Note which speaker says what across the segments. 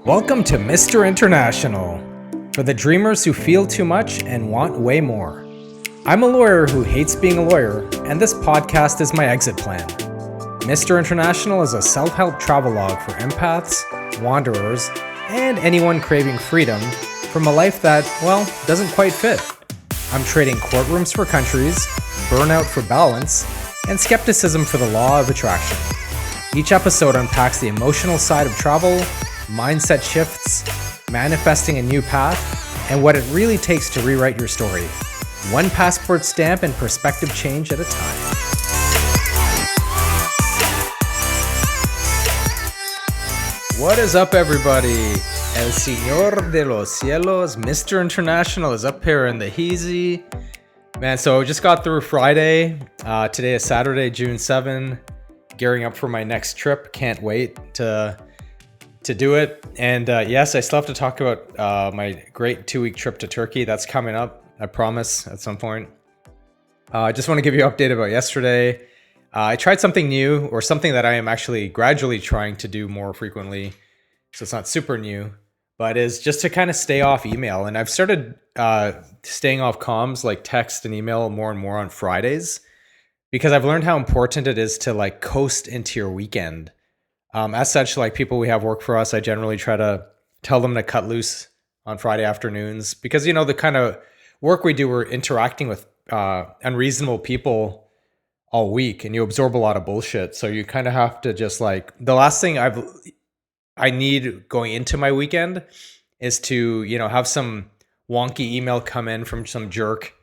Speaker 1: Welcome to Mr. International, for the dreamers who feel too much and want way more. I'm a lawyer who hates being a lawyer, and this podcast is my exit plan. Mr. International is a self-help travelogue for empaths, wanderers, and anyone craving freedom from a life that, well, doesn't quite fit. I'm trading courtrooms for countries, burnout for balance, and skepticism for the law of attraction. Each episode unpacks the emotional side of travel, mindset shifts, manifesting a new path, and what it really takes to rewrite your story. One passport stamp and perspective change at a time. What is up, everybody? El Señor de los Cielos, Mr. International is up here in the heezy. Man, so I just got through Friday. Today is Saturday, June 7. Gearing up for my next trip. Can't wait to do it. And yes, I still have to talk about my great 2-week trip to Turkey. That's coming up, I promise, at some point. I just want to give you an update about yesterday. I tried something new, or something that I am actually gradually trying to do more frequently. So it's not super new, but is just to kind of stay off email. And I've started staying off comms, like text and email, more and more on Fridays, because I've learned how important it is to like coast into your weekend. As such, like people we have work for us, I generally try to tell them to cut loose on Friday afternoons because, you know, the kind of work we do, we're interacting with unreasonable people all week and you absorb a lot of bullshit. So you kind of have to just like, the last thing I need going into my weekend is to, you know, have some wonky email come in from some jerk.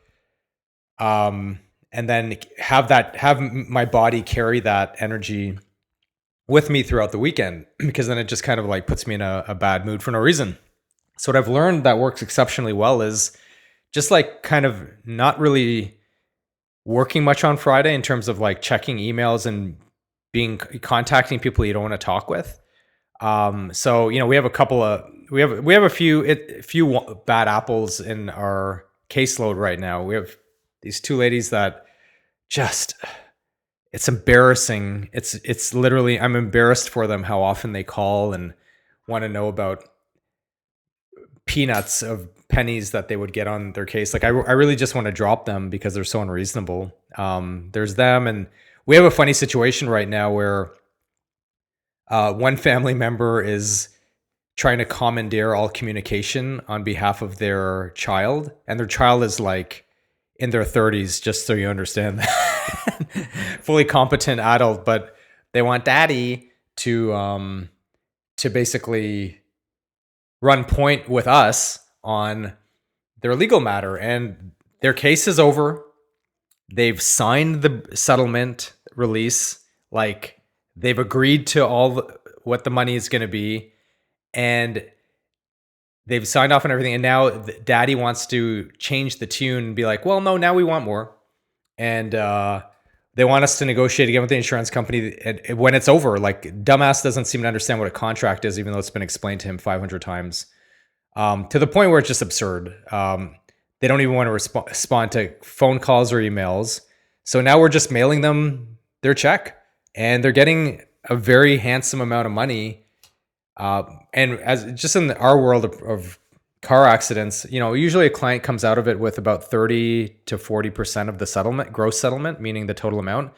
Speaker 1: And then have my body carry that energy with me throughout the weekend, because then it just kind of like puts me in a bad mood for no reason. So what I've learned that works exceptionally well is just like kind of not really working much on Friday in terms of like checking emails and contacting people you don't want to talk with. So, you know, we have a few bad apples in our caseload right now. We have these two ladies that just, it's embarrassing. It's literally, I'm embarrassed for them how often they call and want to know about peanuts of pennies that they would get on their case. Like I really just want to drop them because they're so unreasonable. There's them, and we have a funny situation right now where one family member is trying to commandeer all communication on behalf of their child, and their child is like in their 30s, just so you understand that. Fully competent adult, but they want daddy to basically run point with us on their legal matter, and their case is over. They've signed the settlement release, like they've agreed to what the money is going to be, and they've signed off on everything. And now daddy wants to change the tune and be like, well, no, now we want more. And they want us to negotiate again with the insurance company when it's over. Like, dumbass doesn't seem to understand what a contract is, even though it's been explained to him 500 times, to the point where it's just absurd. They don't even want to respond to phone calls or emails. So now we're just mailing them their check, and they're getting a very handsome amount of money. And as just in our world of car accidents, you know, usually a client comes out of it with about 30 to 40% of the settlement, gross settlement, meaning the total amount.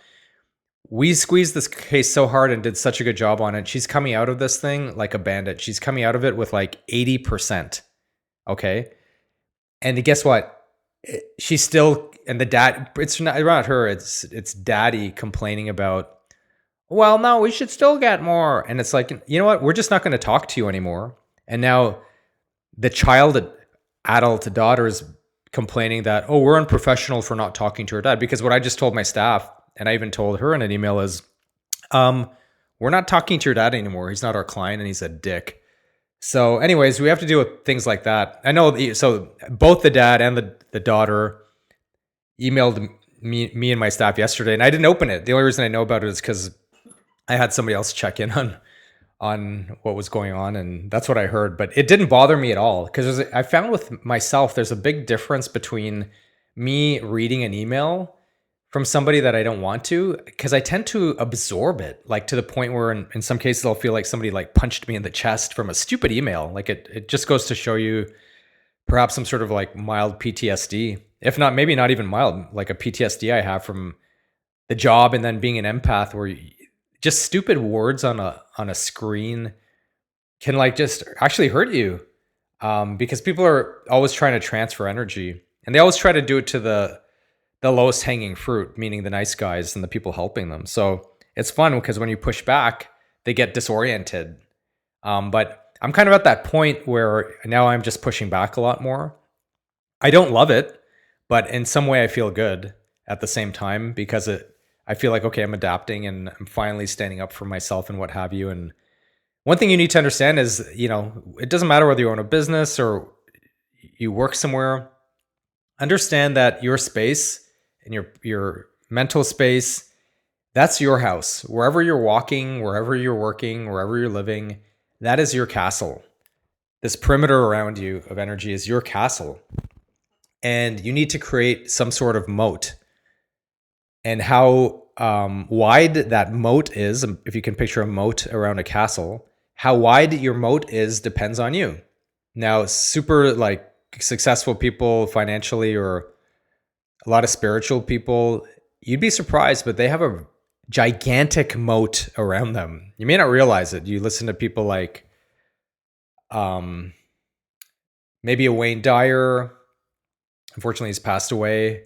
Speaker 1: We squeezed this case so hard and did such a good job on it. She's coming out of this thing like a bandit. She's coming out of it with like 80%. Okay. And guess what? She's still, and the dad, it's not her, it's daddy complaining about, well, no, we should still get more. And it's like, you know what? We're just not going to talk to you anymore. And now the adult daughter is complaining that, oh, we're unprofessional for not talking to her dad. Because what I just told my staff, and I even told her in an email, is we're not talking to your dad anymore. He's not our client and he's a dick. So anyways, we have to deal with things like that. I know. So both the dad and the daughter emailed me and my staff yesterday, and I didn't open it. The only reason I know about it is because I had somebody else check in on what was going on, and that's what I heard. But it didn't bother me at all, because I found with myself, there's a big difference between me reading an email from somebody that I don't want to, because I tend to absorb it, like to the point where in some cases I'll feel like somebody like punched me in the chest from a stupid email. Like it just goes to show you perhaps some sort of like mild PTSD, if not, maybe not even mild, like a PTSD I have from the job and then being an empath where just stupid words on a screen can like just actually hurt you, because people are always trying to transfer energy and they always try to do it to the lowest hanging fruit, meaning the nice guys and the people helping them. So it's fun because when you push back, they get disoriented. But I'm kind of at that point where now I'm just pushing back a lot more. I don't love it, but in some way I feel good at the same time because I feel like, okay, I'm adapting and I'm finally standing up for myself and what have you. And one thing you need to understand is, it doesn't matter whether you own a business or you work somewhere. Understand that your space and your mental space, that's your house. Wherever you're walking, wherever you're working, wherever you're living, that is your castle. This perimeter around you of energy is your castle. And you need to create some sort of moat. And how wide that moat is, if you can picture a moat around a castle, how wide your moat is depends on you. Now, super like successful people financially or a lot of spiritual people, you'd be surprised, but they have a gigantic moat around them. You may not realize it. You listen to people like maybe a Wayne Dyer. Unfortunately, he's passed away.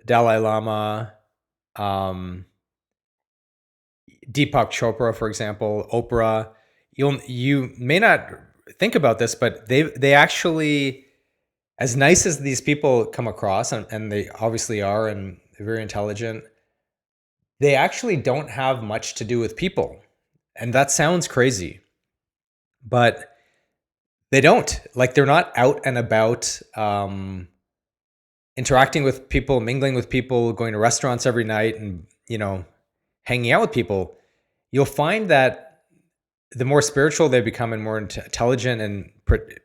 Speaker 1: Dalai Lama, Deepak Chopra, for example, Oprah. You may not think about this, but they actually, as nice as these people come across, and they obviously are, and they're very intelligent, they actually don't have much to do with people. And that sounds crazy, but they don't. Like, they're not out and about interacting with people, mingling with people, going to restaurants every night and, hanging out with people. You'll find that the more spiritual they become and more intelligent and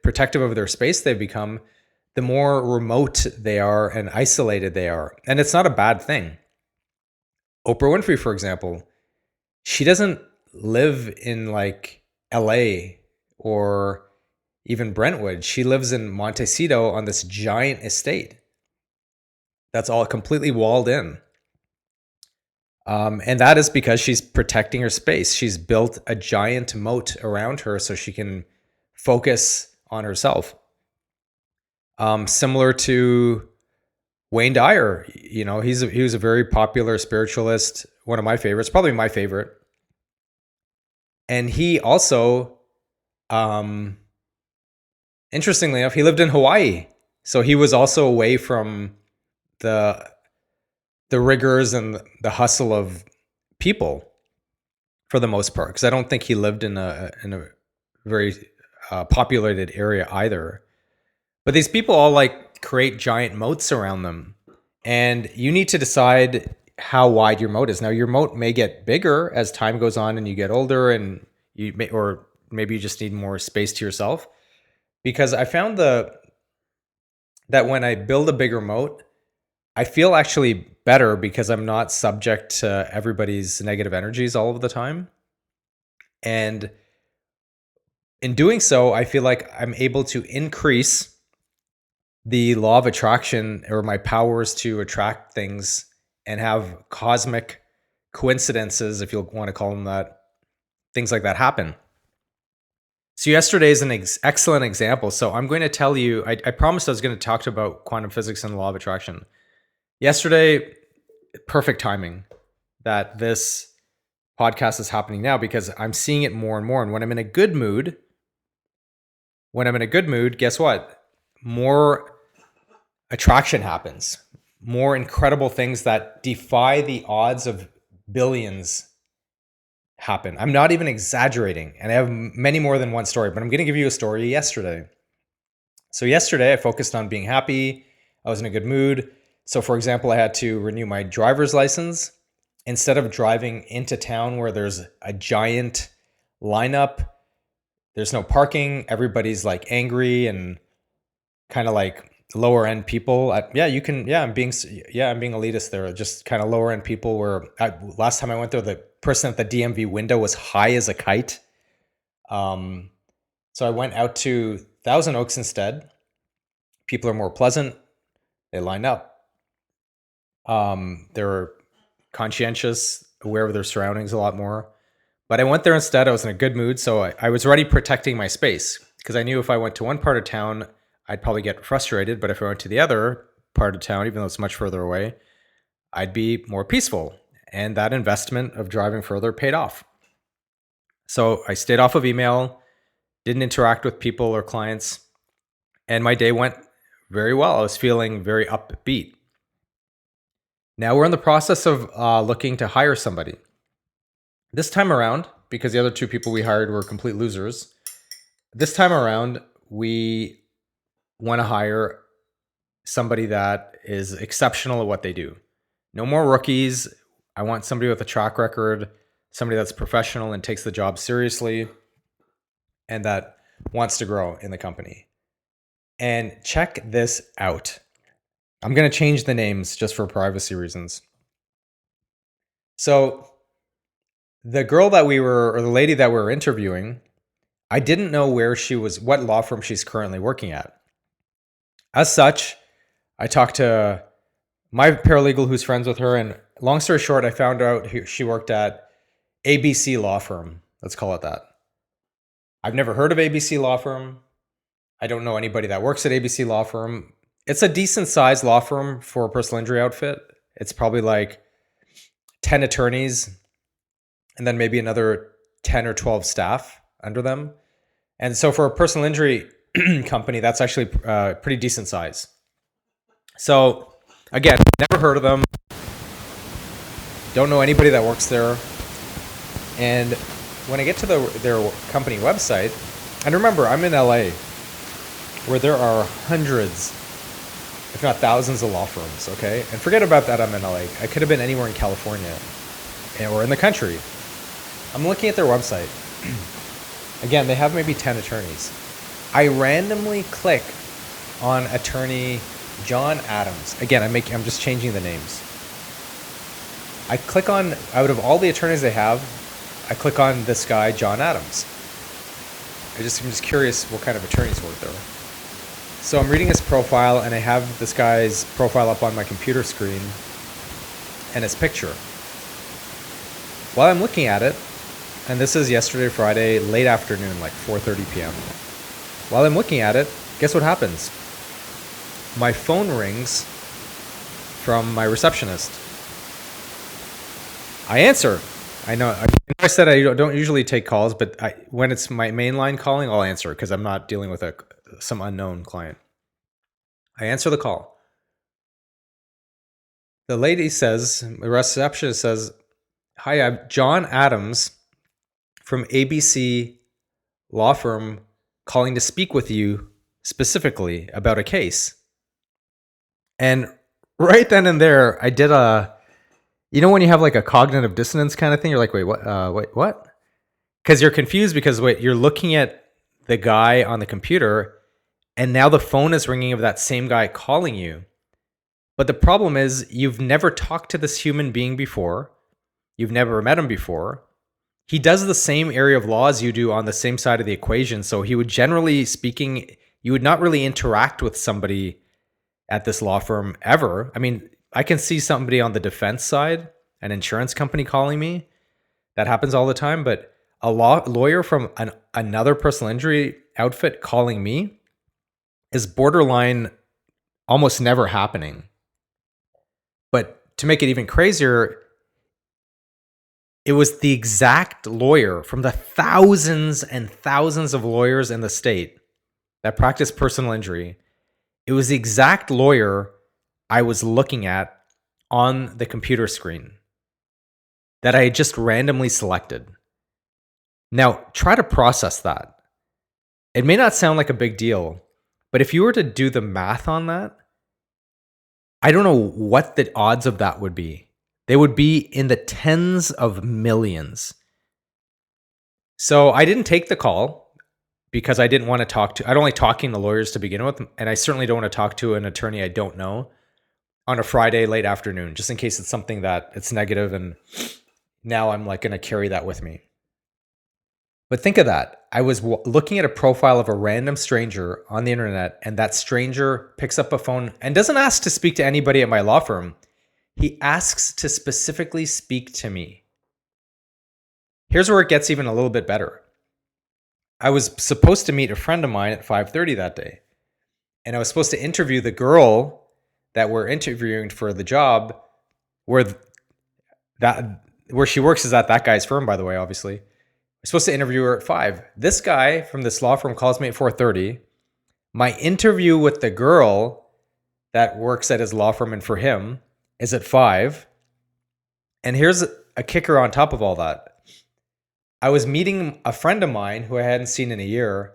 Speaker 1: protective of their space they become, the more remote they are and isolated they are. And it's not a bad thing. Oprah Winfrey, for example, she doesn't live in like LA or even Brentwood. She lives in Montecito on this giant estate that's all completely walled in. And that is because she's protecting her space. She's built a giant moat around her so she can focus on herself. Similar to Wayne Dyer, he was a very popular spiritualist, one of my favorites, probably my favorite. And he also, interestingly enough, he lived in Hawaii. So he was also away from the rigors and the hustle of people for the most part, because I don't think he lived in a very populated area either. But these people all like create giant moats around them, and you need to decide how wide your moat is. Now, your moat may get bigger as time goes on and you get older, and or maybe you just need more space to yourself. Because I found that when I build a bigger moat, I feel actually better because I'm not subject to everybody's negative energies all of the time. And in doing so, I feel like I'm able to increase the law of attraction, or my powers to attract things and have cosmic coincidences, if you'll want to call them that, things like that happen. So yesterday is an excellent example. So I'm going to tell you, I promised I was going to talk about quantum physics and the law of attraction. Yesterday, perfect timing that this podcast is happening now, because I'm seeing it more and more. And when I'm in a good mood, guess what? More attraction happens. More incredible things that defy the odds of billions happen. I'm not even exaggerating. And I have many more than one story, but I'm going to give you a story yesterday. So yesterday I focused on being happy. I was in a good mood. So for example, I had to renew my driver's license. Instead of driving into town where there's a giant lineup, there's no parking, everybody's like angry and kind of like lower end people. Yeah, you can. Yeah, I'm being elitist there. Just kind of lower end people. Where last time I went there, the person at the DMV window was high as a kite. So I went out to Thousand Oaks instead. People are more pleasant. They line up. They're conscientious, aware of their surroundings a lot more. But I went there instead. I was in a good mood, so I was already protecting my space because I knew if I went to one part of town, I'd probably get frustrated. But if I went to the other part of town, even though it's much further away, I'd be more peaceful. And that investment of driving further paid off. So I stayed off of email, didn't interact with people or clients, and my day went very well. I was feeling very upbeat. Now we're in the process of looking to hire somebody. This time around, because the other two people we hired were complete losers, this time around, we want to hire somebody that is exceptional at what they do. No more rookies. I want somebody with a track record, somebody that's professional and takes the job seriously, and that wants to grow in the company. And check this out. I'm going to change the names just for privacy reasons. So the girl that or the lady that we were interviewing, I didn't know what law firm she's currently working at. As such, I talked to my paralegal who's friends with her, and long story short, I found out she worked at ABC Law Firm. Let's call it that. I've never heard of ABC Law Firm. I don't know anybody that works at ABC Law Firm. It's a decent sized law firm for a personal injury outfit. It's probably like 10 attorneys and then maybe another 10 or 12 staff under them. And so for a personal injury company, that's actually pretty decent size. So again, never heard of them. Don't know anybody that works there. And when I get to their company website, and remember, I'm in LA, where there are hundreds, if not thousands of law firms, okay? And forget about that, I'm in LA. I could have been anywhere in California or in the country. I'm looking at their website. Again, they have maybe 10 attorneys. I randomly click on attorney John Adams. Again, I'm just changing the names. I click on, out of all the attorneys they have, I click on this guy, John Adams. I'm just curious what kind of attorneys work there. So I'm reading his profile, and I have this guy's profile up on my computer screen and his picture. While I'm looking at it, and this is yesterday, Friday, late afternoon, like 4:30 p.m. While I'm looking at it, guess what happens? My phone rings from my receptionist. I answer. I know I said I don't usually take calls, but when it's my main line calling, I'll answer because I'm not dealing with some unknown client. I answer the call. The lady says, the receptionist says, "Hi, I'm John Adams from ABC Law Firm calling to speak with you specifically about a case." And right then and there, I did when you have like a cognitive dissonance kind of thing, you're like, wait, what? Because you're confused because you're looking at the guy on the computer, and now the phone is ringing of that same guy calling you. But the problem is you've never talked to this human being before. You've never met him before. He does the same area of law as you do on the same side of the equation. So he would, generally speaking, you would not really interact with somebody at this law firm ever. I mean, I can see somebody on the defense side, an insurance company calling me. That happens all the time. But a lawyer from another personal injury outfit calling me is borderline almost never happening. But to make it even crazier, it was the exact lawyer from the thousands and thousands of lawyers in the state that practice personal injury. It was the exact lawyer I was looking at on the computer screen that I had just randomly selected. Now, try to process that. It may not sound like a big deal, but if you were to do the math on that, I don't know what the odds of that would be. They would be in the tens of millions. So I didn't take the call. because I didn't want to I don't like talking to lawyers to begin with. And I certainly don't want to talk to an attorney I don't know on a Friday late afternoon, just in case it's something that it's negative and now I'm like going to carry that with me. But think of that. I was looking at a profile of a random stranger on the internet, and that stranger picks up a phone and doesn't ask to speak to anybody at my law firm. He asks to specifically speak to me. Here's where it gets even a little bit better. I was supposed to meet a friend of mine at 5:30 that day, and I was supposed to interview the girl that we're interviewing for the job, where she works is at that guy's firm, by the way, obviously. I'm supposed to interview her at 5. This guy from this law firm calls me at 4:30. My interview with the girl that works at his law firm and for him is at 5. And here's a kicker on top of all that. I was meeting a friend of mine who I hadn't seen in a year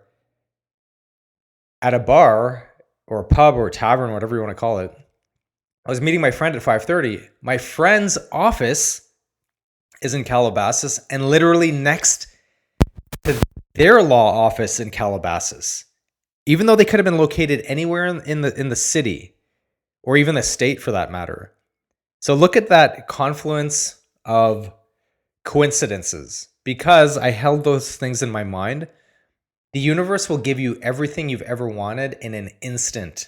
Speaker 1: at a bar or a pub or a tavern, whatever you want to call it. I was meeting my friend at 5:30. My friend's office is in Calabasas and literally next to their law office in Calabasas, even though they could have been located anywhere in the city or even the state for that matter. So look at that confluence of coincidences. Because I held those things in my mind, the universe will give you everything you've ever wanted in an instant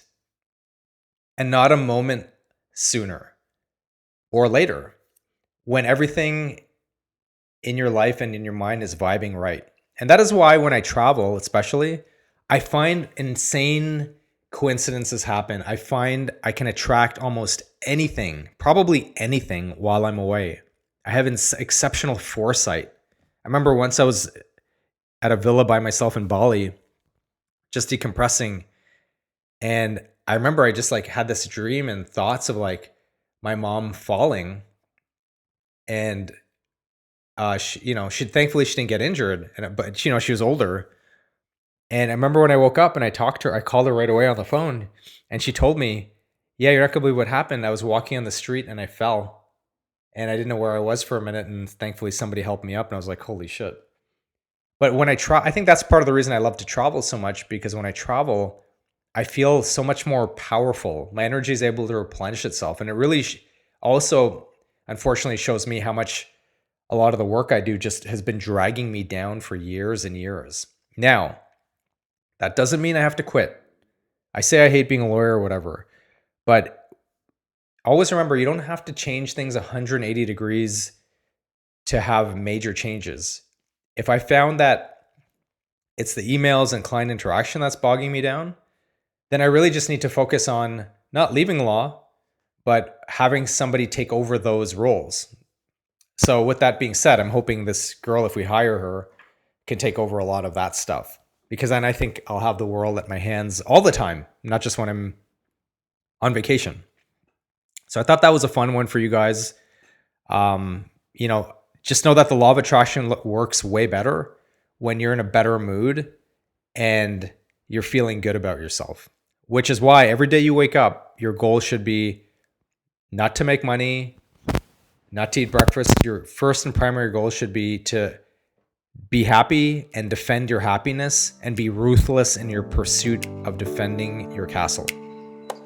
Speaker 1: and not a moment sooner or later, when everything in your life and in your mind is vibing right. And that is why when I travel, especially, I find insane coincidences happen. I find I can attract almost anything, probably anything, while I'm away. I have exceptional foresight. I remember once I was at a villa by myself in Bali, just decompressing. And I remember I just like had this dream and thoughts of like my mom falling. And, thankfully she didn't get injured, but she was older. And I remember when I woke up and I talked to her, I called her right away on the phone and she told me, yeah, you're not gonna believe what happened. I was walking on the street and I fell. And I didn't know where I was for a minute, and thankfully somebody helped me up, and I was like, holy shit. But when I think that's part of the reason I love to travel so much, because when I travel, I feel so much more powerful. My energy is able to replenish itself. And it really also, unfortunately, shows me how much a lot of the work I do just has been dragging me down for years and years. Now, that doesn't mean I have to quit. I say I hate being a lawyer or whatever, but always remember, you don't have to change things 180 degrees to have major changes. If I found that it's the emails and client interaction that's bogging me down, then I really just need to focus on not leaving law, but having somebody take over those roles. So with that being said, I'm hoping this girl, if we hire her, can take over a lot of that stuff. Because then I think I'll have the world at my hands all the time, not just when I'm on vacation. So I thought that was a fun one for you guys. Just know that the law of attraction works way better when you're in a better mood and you're feeling good about yourself, which is why every day you wake up, your goal should be not to make money, not to eat breakfast. Your first and primary goal should be to be happy and defend your happiness and be ruthless in your pursuit of defending your castle.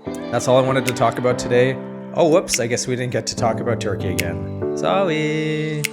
Speaker 1: That's all I wanted to talk about today. Oh, whoops. I guess we didn't get to talk about Turkey again. Sorry.